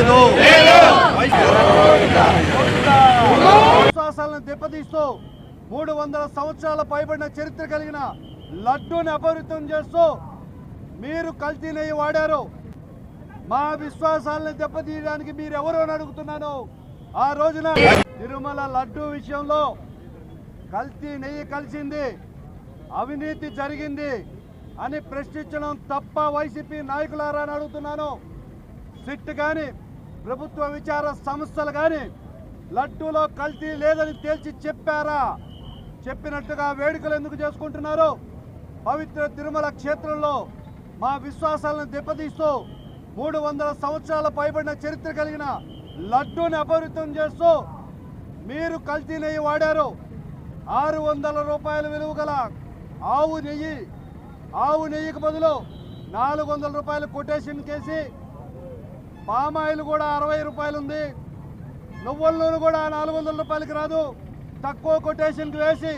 లేదు. విశ్వాసాలను దెబ్బతీస్తూ 300 సంవత్సరాల పైబడిన చరిత్ర కలిగిన లడ్డూని అపవిత్రం చేస్తూ మీరు కల్తీ నెయ్యి వాడారు. మా విశ్వాసాలను దెబ్బతీయడానికి మీరు ఎవరు అని అడుగుతున్నాను. ఆ రోజున తిరుమల లడ్డూ విషయంలో కల్తీ నెయ్యి కలిసింది, అవినీతి జరిగింది అని ప్రశ్నించడం తప్ప వైసీపీ నాయకులారా అని అడుగుతున్నాను. సిట్ కానీ ప్రభుత్వ విచార సంస్థలు కానీ లడ్డూలో కల్తీ లేదని తేల్చి చెప్పారా? చెప్పినట్టుగా వేడుకలు ఎందుకు చేసుకుంటున్నారు? పవిత్ర తిరుమల క్షేత్రంలో మా విశ్వాసాలను దెబ్బతీస్తూ 300 సంవత్సరాల పైబడిన చరిత్ర కలిగిన లడ్డూని అపవిత్రం చేస్తూ మీరు కల్తీ నెయ్యి వాడారు. 600 రూపాయల విలువ గల ఆవు నెయ్యికి బదులు 400 రూపాయలు కొటేషన్ కేసి, పామాయిల్ కూడా 60 రూపాయలు ఉంది, నువ్వుల నూనె కూడా 400 రూపాయలకి రాదు, తక్కువ కొటేషన్కి వేసి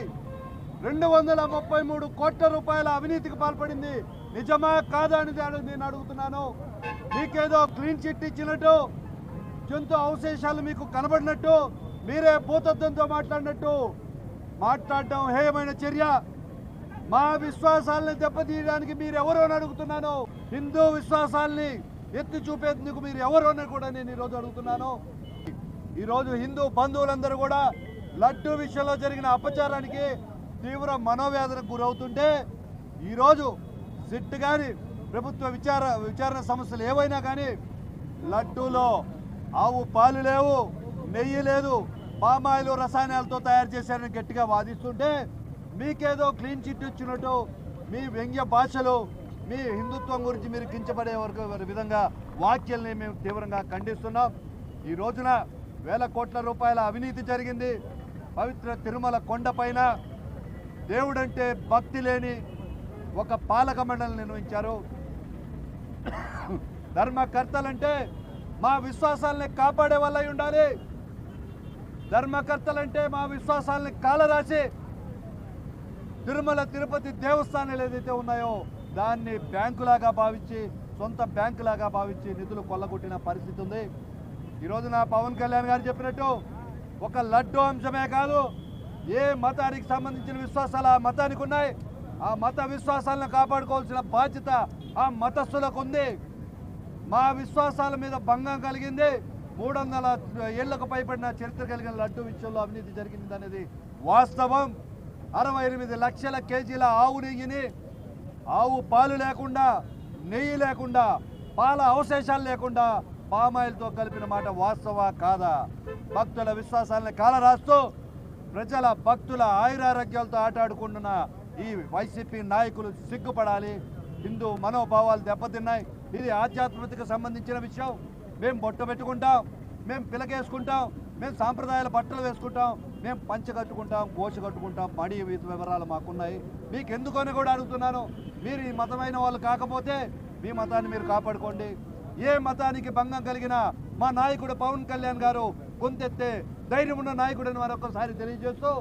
233 కోట్ల రూపాయల అవినీతికి పాల్పడింది. నిజమా కాదా అని నేను అడుగుతున్నాను. మీకేదో క్లీన్ చిట్ ఇచ్చినట్టు, జంతు అవశేషాలు మీకు కనబడినట్టు, మీరే భూతత్వంతో మాట్లాడడం హేయమైన చర్య. మా విశ్వాసాలని దెబ్బతీయడానికి మీరు ఎవరు అని అడుగుతున్నాను. హిందూ విశ్వాసాలని ఎత్తి చూపేందుకు మీరు ఎవరు అని కూడా నేను ఈరోజు అడుగుతున్నాను. ఈరోజు హిందూ బంధువులందరూ కూడా లడ్డూ విషయంలో జరిగిన అపచారానికి తీవ్ర మనోవేదనకు గురవుతుంటే, ఈరోజు సిట్ కానీ ప్రభుత్వ విచారణ సంస్థలు ఏవైనా కానీ లడ్డూలో ఆవు పాలు లేవు, నెయ్యి లేదు, పామాయిల్ రసాయనాలతో తయారు చేశారని గట్టిగా వాదిస్తుంటే, మీకేదో క్లీన్ చిట్ ఇచ్చినట్టు మీ వ్యంగ్య భాషలు, మీ హిందుత్వం గురించి మీరు కించపడే విధంగా వ్యాఖ్యల్ని మేము తీవ్రంగా ఖండిస్తున్నాం. ఈ రోజున వేల కోట్ల రూపాయల అవినీతి జరిగింది. పవిత్ర తిరుమల కొండపైన దేవుడంటే భక్తి లేని ఒక పాలక మండలిని నిర్వహించారు. ధర్మకర్తలంటే మా విశ్వాసాలని కాపాడే వాళ్ళై ఉండాలి. ధర్మకర్తలంటే మా విశ్వాసాలని కాలరాసి తిరుమల తిరుపతి దేవస్థానాలు ఏదైతే ఉన్నాయో దాన్ని బ్యాంకులాగా భావించి, సొంత బ్యాంకులాగా భావించి నిధులు కొల్లగొట్టిన పరిస్థితి ఉంది. ఈరోజు నా పవన్ కళ్యాణ్ గారు చెప్పినట్టు ఒక లడ్డు అంశమే కాదు, ఏ మతానికి సంబంధించిన విశ్వాసాలు ఆ మతానికి ఉన్నాయి. ఆ మత విశ్వాసాలను కాపాడుకోవాల్సిన బాధ్యత ఆ మతస్థులకు ఉంది. మా విశ్వాసాల మీద భంగం కలిగింది. 300 ఏళ్లకు పైబడిన చరిత్ర కలిగిన లడ్డు విషయంలో అవినీతి జరిగింది అనేది వాస్తవం. 68 లక్షల కేజీల ఆవు నెయ్యిని, ఆవు పాలు లేకుండా, నెయ్యి లేకుండా, పాల అవశేషాలు లేకుండా పామాయిల్తో కలిపిన మాట వాస్తవా కాదా? భక్తుల విశ్వాసాలను కాలరాస్తూ ప్రజల భక్తుల ఆయురారోగ్యాలతో ఆటాడుకుంటున్న ఈ వైసీపీ నాయకులు సిగ్గుపడాలి. హిందూ మనోభావాలు దెబ్బతిన్నాయి. ఇది ఆధ్యాత్మికతకు సంబంధించిన విషయం. మేము బొట్టు పెట్టుకుంటాం, మేము పిలకేసుకుంటాం, మేము సాంప్రదాయాల బట్టలు వేసుకుంటాం, మేము పంచ కట్టుకుంటాం, కోశ కట్టుకుంటాం, మడి వివరాలు మాకున్నాయి. మీకు ఎందుకని కూడా అడుగుతున్నాను. మీరు ఈ మతమైన వాళ్ళు కాకపోతే మీ మతాన్ని మీరు కాపాడుకోండి. ఏ మతానికి భంగం కలిగినా మా నాయకుడు పవన్ కళ్యాణ్ గారు గొంతెత్తే ధైర్యం ఉన్న నాయకుడని మరొకసారి తెలియజేస్తూ